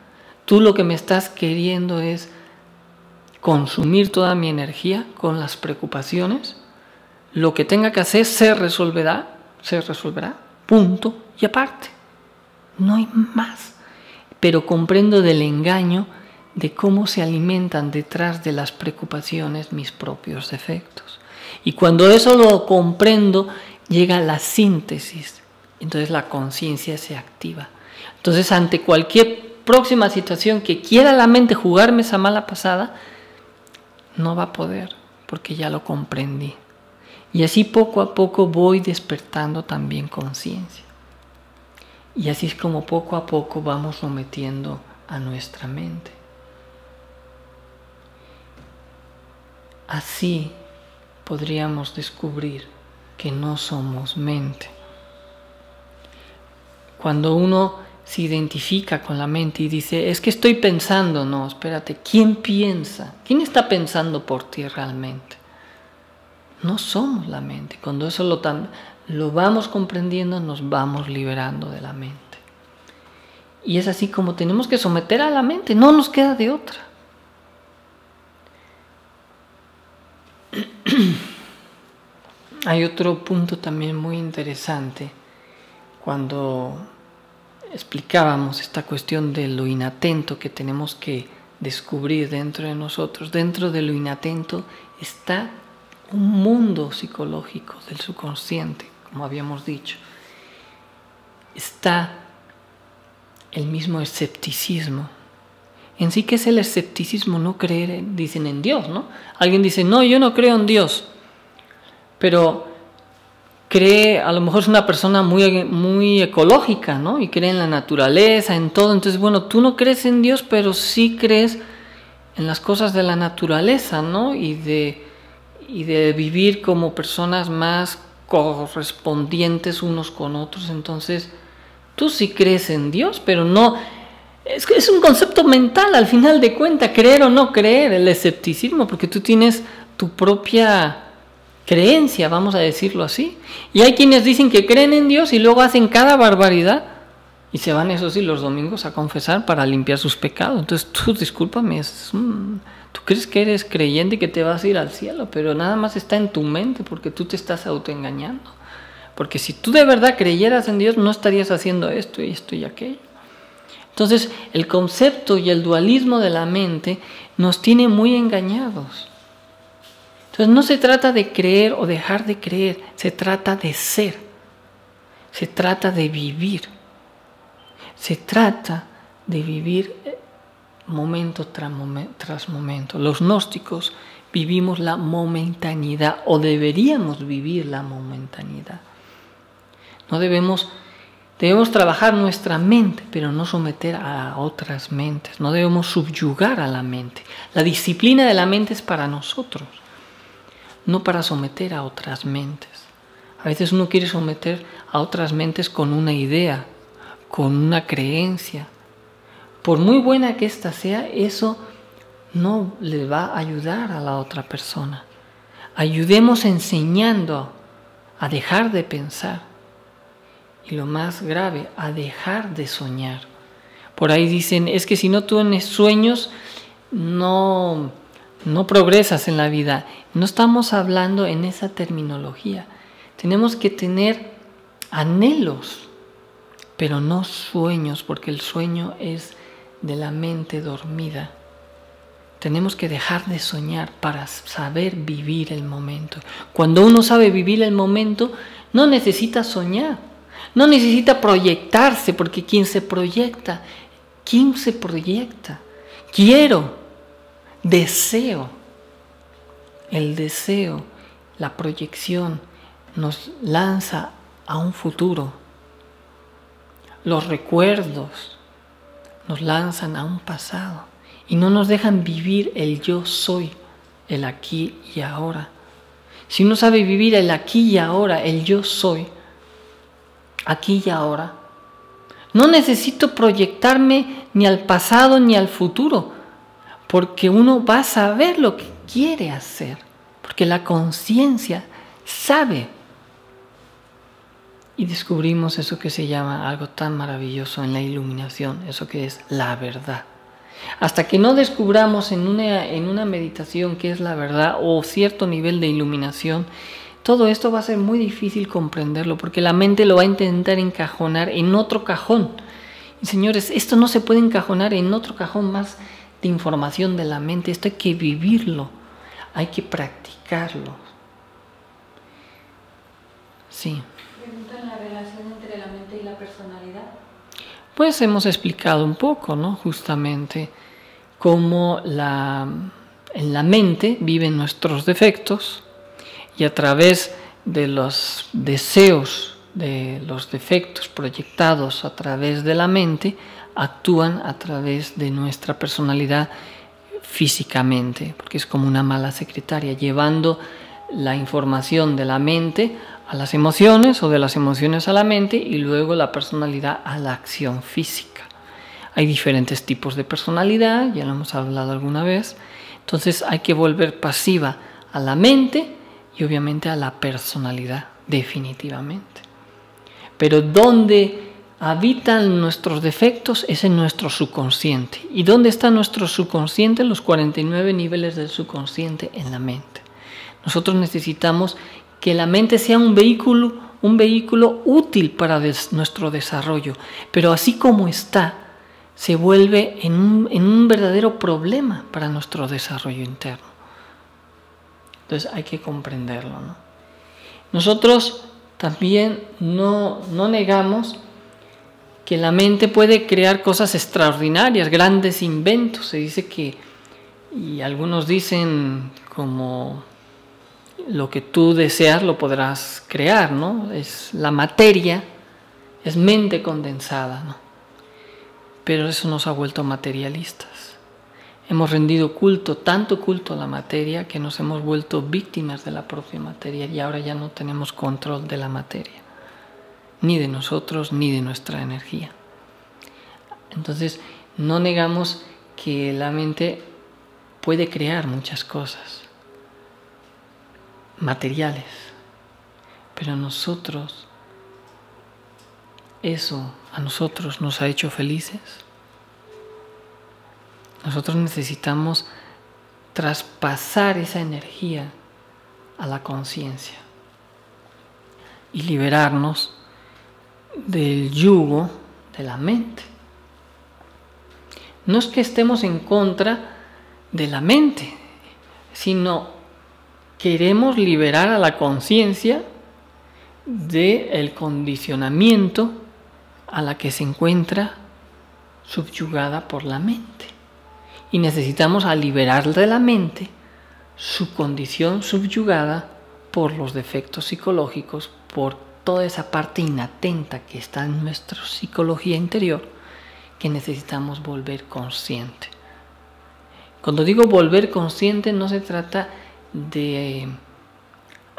Tú lo que me estás queriendo es consumir toda mi energía con las preocupaciones. Lo que tenga que hacer se resolverá, punto y aparte. No hay más. Pero comprendo del engaño de cómo se alimentan detrás de las preocupaciones mis propios defectos. Y cuando eso lo comprendo, llega la síntesis. Entonces la conciencia se activa. Entonces, ante cualquier próxima situación que quiera la mente jugarme esa mala pasada, no va a poder, porque ya lo comprendí. Y así poco a poco voy despertando también conciencia. Y así es como poco a poco vamos sometiendo a nuestra mente. Así podríamos descubrir que no somos mente. Cuando uno se identifica con la mente y dice, es que estoy pensando, no, espérate, ¿quién piensa? ¿Quién está pensando por ti realmente? No somos la mente. Cuando eso lo vamos comprendiendo, nos vamos liberando de la mente. Y es así como tenemos que someter a la mente, no nos queda de otra. Hay otro punto también muy interesante cuando explicábamos esta cuestión de lo inatento que tenemos que descubrir dentro de nosotros. Dentro de lo inatento está un mundo psicológico del subconsciente, como habíamos dicho. Está el mismo escepticismo. En sí, ¿qué es el escepticismo? No creer, dicen, en Dios, ¿no? Alguien dice, no, yo no creo en Dios, pero cree, a lo mejor es una persona muy ecológica, ¿no? Y cree en la naturaleza, en todo. Entonces, bueno, tú no crees en Dios, pero sí crees en las cosas de la naturaleza, ¿no? Y de vivir como personas más correspondientes unos con otros. Entonces, tú sí crees en Dios, pero no... Es un concepto mental, al final de cuentas, creer o no creer, el escepticismo, porque tú tienes tu propia creencia, vamos a decirlo así. Y hay quienes dicen que creen en Dios y luego hacen cada barbaridad y se van, eso sí, los domingos a confesar para limpiar sus pecados. Entonces tú, discúlpame, tú crees que eres creyente y que te vas a ir al cielo, pero nada más está en tu mente porque tú te estás autoengañando. Porque si tú de verdad creyeras en Dios, no estarías haciendo esto y aquello. Entonces, el concepto y el dualismo de la mente nos tiene muy engañados. Entonces, no se trata de creer o dejar de creer, se trata de ser, se trata de vivir, se trata de vivir momento tras momento. Los gnósticos vivimos la momentaneidad, o deberíamos vivir la momentaneidad. No debemos trabajar nuestra mente, pero no someter a otras mentes. No debemos subyugar a la mente. La disciplina de la mente es para nosotros, no para someter a otras mentes. A veces uno quiere someter a otras mentes con una idea, con una creencia. Por muy buena que ésta sea, eso no le va a ayudar a la otra persona. Ayudemos enseñando a dejar de pensar. Y lo más grave, a dejar de soñar. Por ahí dicen, es que si no tienes sueños, no progresas en la vida. No estamos hablando en esa terminología. Tenemos que tener anhelos, pero no sueños, porque el sueño es de la mente dormida. Tenemos que dejar de soñar para saber vivir el momento. Cuando uno sabe vivir el momento, no necesita soñar, no necesita proyectarse, porque ¿quién se proyecta? Quiero, deseo. El deseo, la proyección, nos lanza a un futuro. Los recuerdos nos lanzan a un pasado y no nos dejan vivir el yo soy, el aquí y ahora. Si uno sabe vivir el aquí y ahora, el yo soy, aquí y ahora, no necesito proyectarme ni al pasado ni al futuro, porque uno va a saber lo que quiere hacer, porque la conciencia sabe. Y descubrimos eso que se llama algo tan maravilloso en la iluminación, eso que es la verdad. Hasta que no descubramos en una meditación qué es la verdad o cierto nivel de iluminación, todo esto va a ser muy difícil comprenderlo, porque la mente lo va a intentar encajonar en otro cajón. Y señores, esto no se puede encajonar en otro cajón más de información de la mente, esto hay que vivirlo, hay que practicarlo. Sí. ¿Preguntan la relación entre la mente y la personalidad? Pues hemos explicado un poco, ¿no? Justamente cómo en la mente viven nuestros defectos y a través de los deseos, de los defectos proyectados a través de la mente, actúan a través de nuestra personalidad físicamente, porque es como una mala secretaria, llevando la información de la mente a las emociones o de las emociones a la mente y luego la personalidad a la acción física. Hay diferentes tipos de personalidad, ya lo hemos hablado alguna vez, entonces hay que volver pasiva a la mente y obviamente a la personalidad, definitivamente. Pero donde habitan nuestros defectos es en nuestro subconsciente. ¿Y dónde está nuestro subconsciente? Los 49 niveles del subconsciente en la mente. Nosotros necesitamos que la mente sea un vehículo útil para nuestro desarrollo, pero así como está, se vuelve en un verdadero problema para nuestro desarrollo interno. Entonces hay que comprenderlo, ¿no? Nosotros también no negamos que la mente puede crear cosas extraordinarias, grandes inventos. Se dice que, y algunos dicen como lo que tú deseas lo podrás crear, ¿no? Es la materia, es mente condensada, ¿no? Pero eso nos ha vuelto materialistas. Hemos rendido tanto culto a la materia, que nos hemos vuelto víctimas de la propia materia y ahora ya no tenemos control de la materia, ni de nosotros, ni de nuestra energía. Entonces, no negamos que la mente puede crear muchas cosas materiales, pero a nosotros nos ha hecho felices. Nosotros necesitamos traspasar esa energía a la conciencia y liberarnos del yugo de la mente. No es que estemos en contra de la mente, sino queremos liberar a la conciencia del condicionamiento a la que se encuentra subyugada por la mente. Y necesitamos liberar de la mente su condición subyugada por los defectos psicológicos, por toda esa parte inatenta que está en nuestra psicología interior, que necesitamos volver consciente. Cuando digo volver consciente, no se trata de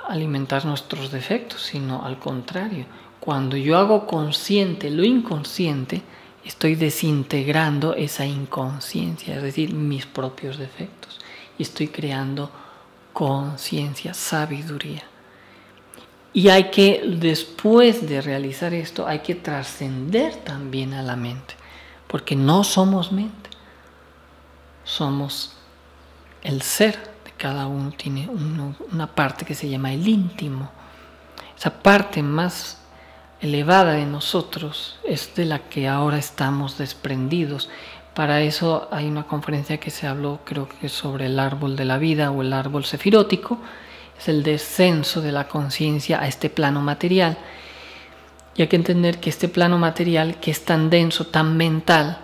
alimentar nuestros defectos, sino al contrario. Cuando yo hago consciente lo inconsciente, estoy desintegrando esa inconsciencia, es decir, mis propios defectos, y estoy creando conciencia, sabiduría. Y hay que, después de realizar esto, hay que trascender también a la mente, porque no somos mente, somos el ser. Cada uno tiene una parte que se llama el íntimo, esa parte más elevada de nosotros es de la que ahora estamos desprendidos. Para eso hay una conferencia que se habló, creo que sobre el árbol de la vida o el árbol sefirótico. Es el descenso de la conciencia a este plano material. Y hay que entender que este plano material, que es tan denso, tan mental,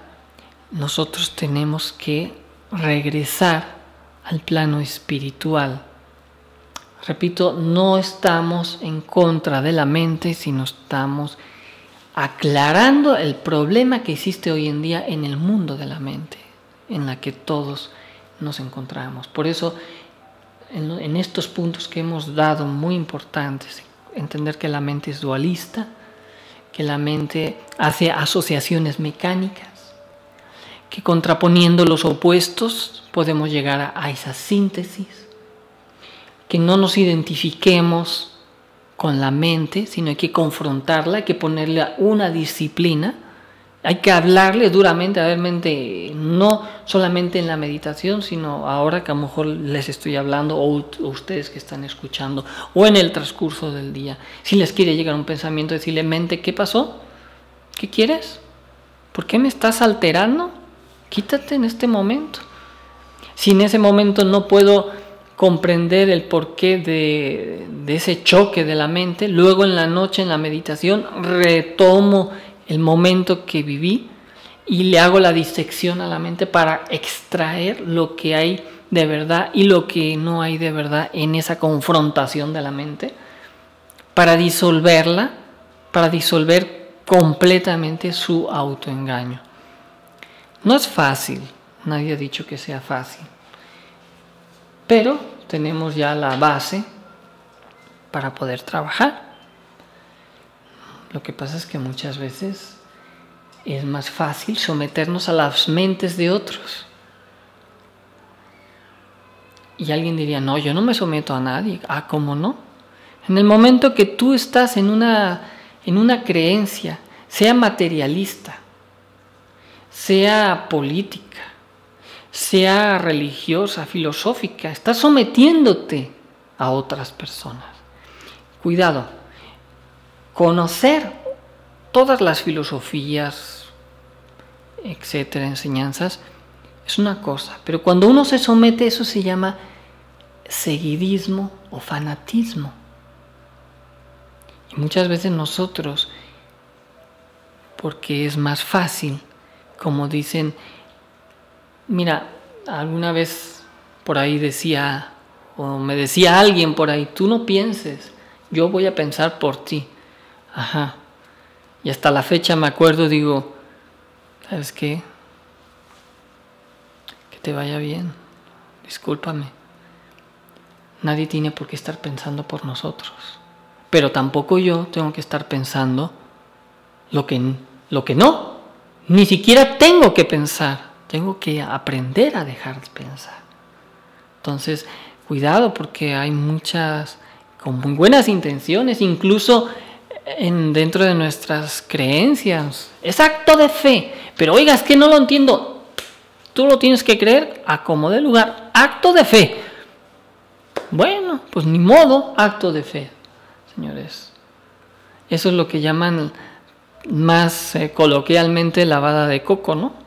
nosotros tenemos que regresar al plano espiritual. Repito, no estamos en contra de la mente, sino estamos aclarando el problema que existe hoy en día en el mundo de la mente, en la que todos nos encontramos. Por eso, en estos puntos que hemos dado muy importantes, entender que la mente es dualista, que la mente hace asociaciones mecánicas, que contraponiendo los opuestos podemos llegar a esa síntesis, que no nos identifiquemos con la mente, sino hay que confrontarla, hay que ponerle una disciplina, hay que hablarle duramente, a ver, mente, no solamente en la meditación, sino ahora que a lo mejor les estoy hablando, o ustedes que están escuchando, o en el transcurso del día. Si les quiere llegar un pensamiento, decirle, mente, ¿qué pasó? ¿Qué quieres? ¿Por qué me estás alterando? Quítate en este momento. Si en ese momento no puedo comprender el porqué de ese choque de la mente, luego en la noche, en la meditación, retomo el momento que viví y le hago la disección a la mente para extraer lo que hay de verdad y lo que no hay de verdad en esa confrontación de la mente, para disolverla, para disolver completamente su autoengaño. No es fácil, nadie ha dicho que sea fácil, pero tenemos ya la base para poder trabajar. Lo que pasa es que muchas veces es más fácil someternos a las mentes de otros. Y alguien diría, no, yo no me someto a nadie. Ah, ¿cómo no? En el momento que tú estás en una creencia, sea materialista, sea política, sea religiosa, filosófica, estás sometiéndote a otras personas. Cuidado, conocer todas las filosofías, etcétera, enseñanzas, es una cosa, pero cuando uno se somete, eso se llama seguidismo o fanatismo. Y muchas veces nosotros, porque es más fácil, como dicen, mira, alguna vez por ahí decía, o me decía alguien por ahí, tú no pienses, yo voy a pensar por ti. Ajá. Y hasta la fecha me acuerdo, digo, ¿sabes qué? Que te vaya bien, discúlpame. Nadie tiene por qué estar pensando por nosotros, pero tampoco yo tengo que estar pensando lo que no, ni siquiera tengo que pensar. Tengo que aprender a dejar de pensar. Entonces, cuidado, porque hay muchas con muy buenas intenciones, incluso dentro de nuestras creencias. Es acto de fe, pero oiga, es que no lo entiendo. Tú lo tienes que creer a como dé lugar. Acto de fe. Bueno, pues ni modo, acto de fe, señores. Eso es lo que llaman más coloquialmente lavada de coco, ¿no?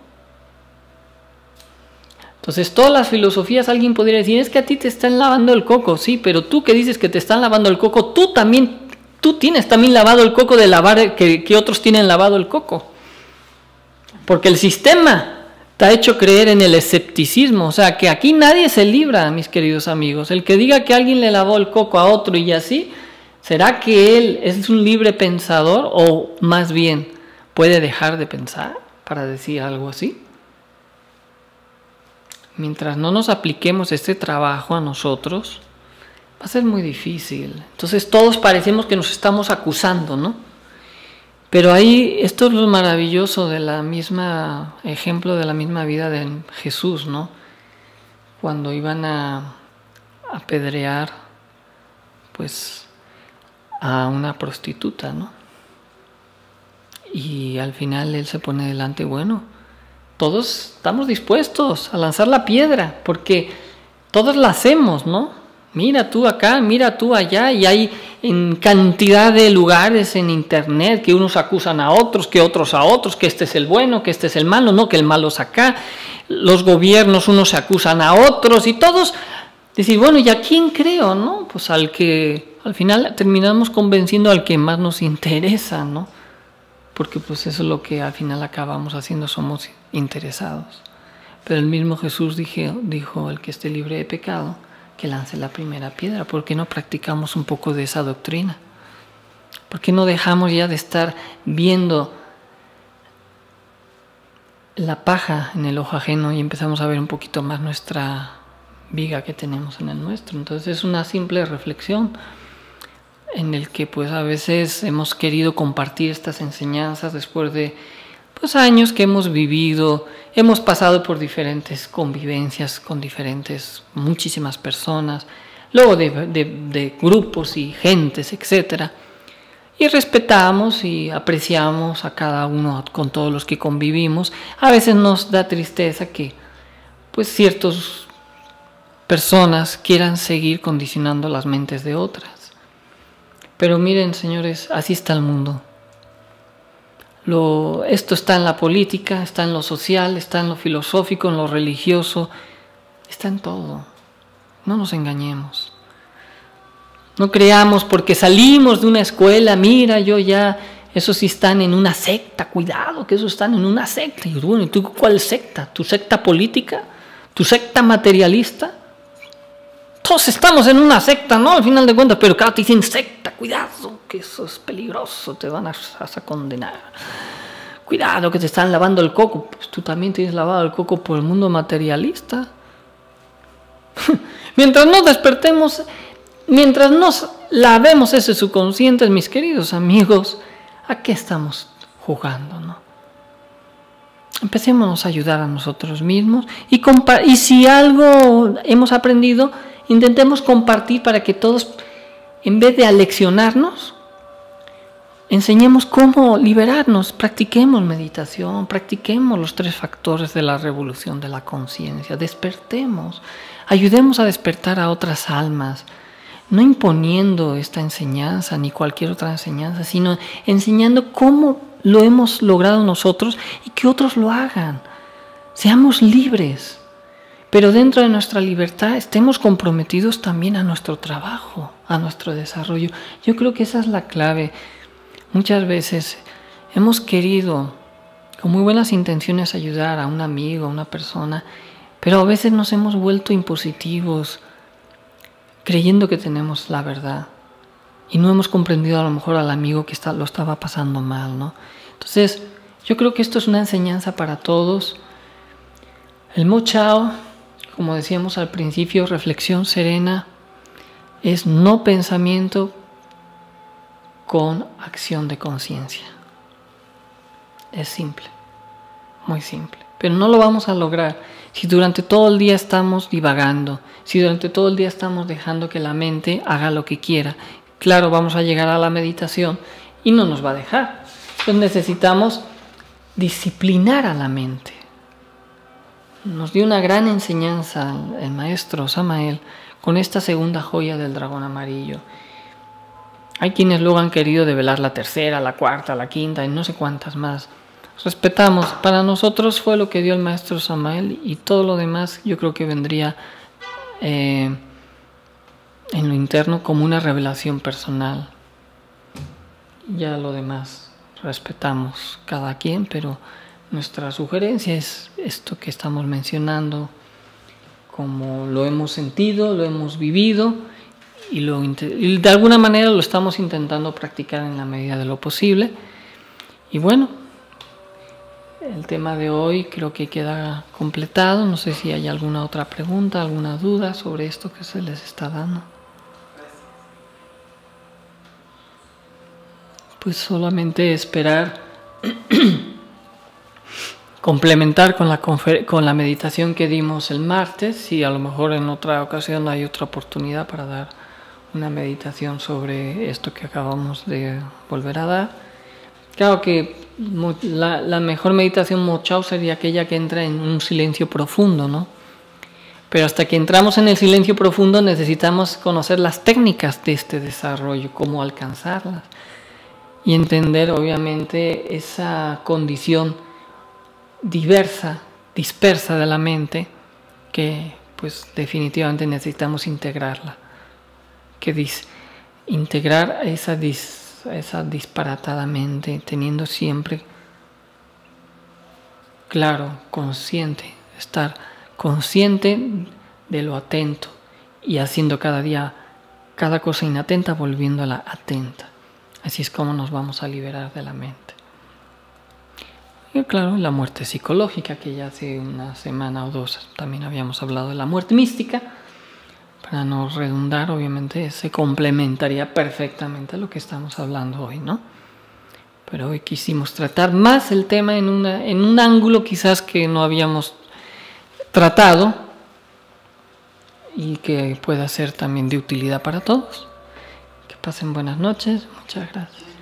Entonces, todas las filosofías, alguien podría decir, es que a ti te están lavando el coco, sí, pero tú que dices que te están lavando el coco, tú tienes también lavado el coco de lavar que otros tienen lavado el coco. Porque el sistema te ha hecho creer en el escepticismo, o sea, que aquí nadie se libra, mis queridos amigos. El que diga que alguien le lavó el coco a otro y así, ¿será que él es un libre pensador o más bien puede dejar de pensar para decir algo así? Mientras no nos apliquemos este trabajo a nosotros, va a ser muy difícil. Entonces todos parecemos que nos estamos acusando, ¿no? Pero ahí, esto es lo maravilloso de la misma ejemplo de la misma vida de Jesús, ¿no? Cuando iban a apedrear, pues, a una prostituta, ¿no? Y al final él se pone delante, bueno, todos estamos dispuestos a lanzar la piedra, porque todos la hacemos, ¿no? Mira tú acá, mira tú allá, y hay en cantidad de lugares en internet que unos acusan a otros, que otros a otros, que este es el bueno, que este es el malo, no, que el malo es acá. Los gobiernos, unos se acusan a otros y todos decir, bueno, ¿y a quién creo, no? Pues al que al final terminamos convenciendo al que más nos interesa, ¿no? Porque pues eso es lo que al final acabamos haciendo, somos interesados. Pero el mismo Jesús dijo, el que esté libre de pecado, que lance la primera piedra. ¿Por qué no practicamos un poco de esa doctrina? ¿Por qué no dejamos ya de estar viendo la paja en el ojo ajeno y empezamos a ver un poquito más nuestra viga que tenemos en el nuestro? Entonces es una simple reflexión en el que pues a veces hemos querido compartir estas enseñanzas después de pues años que hemos vivido, hemos pasado por diferentes convivencias con muchísimas personas, luego de grupos y gentes, etcétera, y respetamos y apreciamos a cada uno con todos los que convivimos. A veces nos da tristeza que pues ciertas personas quieran seguir condicionando las mentes de otras. Pero miren, señores, así está el mundo. Esto está en la política, está en lo social, está en lo filosófico, en lo religioso, está en todo. No nos engañemos. No creamos porque salimos de una escuela, mira, esos sí están en una secta, cuidado, que esos están en una secta. Y bueno, ¿y tú cuál secta? ¿Tu secta política? ¿Tu secta materialista? Todos estamos en una secta, ¿no? Al final de cuentas, pero claro, te dicen secta, cuidado, que eso es peligroso, te van a condenar. Cuidado, que te están lavando el coco. Pues tú también tienes lavado el coco por el mundo materialista. Mientras no despertemos, mientras nos lavemos ese subconsciente, mis queridos amigos, ¿a qué estamos jugando, no? Empecémonos a ayudar a nosotros mismos y si algo hemos aprendido, intentemos compartir para que todos, en vez de aleccionarnos, enseñemos cómo liberarnos, practiquemos meditación, practiquemos los 3 factores de la revolución de la conciencia, despertemos, ayudemos a despertar a otras almas, no imponiendo esta enseñanza ni cualquier otra enseñanza, sino enseñando cómo lo hemos logrado nosotros y que otros lo hagan. Seamos libres. Pero dentro de nuestra libertad estemos comprometidos también a nuestro trabajo, a nuestro desarrollo. Yo creo que esa es la clave. Muchas veces hemos querido, con muy buenas intenciones, ayudar a un amigo, a una persona, pero a veces nos hemos vuelto impositivos, creyendo que tenemos la verdad. Y no hemos comprendido a lo mejor al amigo que lo estaba pasando mal, ¿no? Entonces, yo creo que esto es una enseñanza para todos. El Mo Chao, como decíamos al principio, reflexión serena, es no pensamiento con acción de conciencia. Es simple, muy simple. Pero no lo vamos a lograr si durante todo el día estamos divagando, si durante todo el día estamos dejando que la mente haga lo que quiera. Claro, vamos a llegar a la meditación y no nos va a dejar. Entonces necesitamos disciplinar a la mente. Nos dio una gran enseñanza el maestro Samael con esta segunda joya del dragón amarillo. Hay quienes luego han querido develar la tercera, la cuarta, la quinta y no sé cuántas más. Respetamos. Para nosotros fue lo que dio el maestro Samael y todo lo demás yo creo que vendría en lo interno como una revelación personal. Ya lo demás respetamos cada quien, pero nuestra sugerencia es esto que estamos mencionando, como lo hemos sentido, lo hemos vivido y de alguna manera lo estamos intentando practicar en la medida de lo posible. Y bueno, el tema de hoy creo que queda completado. No sé si hay alguna otra pregunta, alguna duda sobre esto que se les está dando. Pues solamente esperar complementar con la meditación que dimos el martes, y a lo mejor en otra ocasión hay otra oportunidad para dar una meditación sobre esto que acabamos de volver a dar. Claro que la mejor meditación Mo Chao sería aquella que entra en un silencio profundo, ¿no? Pero hasta que entramos en el silencio profundo necesitamos conocer las técnicas de este desarrollo, cómo alcanzarlas y entender obviamente esa condición diversa, dispersa de la mente que pues definitivamente necesitamos integrarla. Que dice, integrar esa disparatada mente teniendo siempre claro, consciente, estar consciente de lo atento y haciendo cada día cada cosa inatenta volviéndola atenta. Así es como nos vamos a liberar de la mente. Y claro, la muerte psicológica, que ya hace una semana o dos también habíamos hablado de la muerte mística. Para no redundar, obviamente se complementaría perfectamente a lo que estamos hablando hoy, ¿no? Pero hoy quisimos tratar más el tema en un ángulo quizás que no habíamos tratado y que pueda ser también de utilidad para todos. Que pasen buenas noches. Muchas gracias.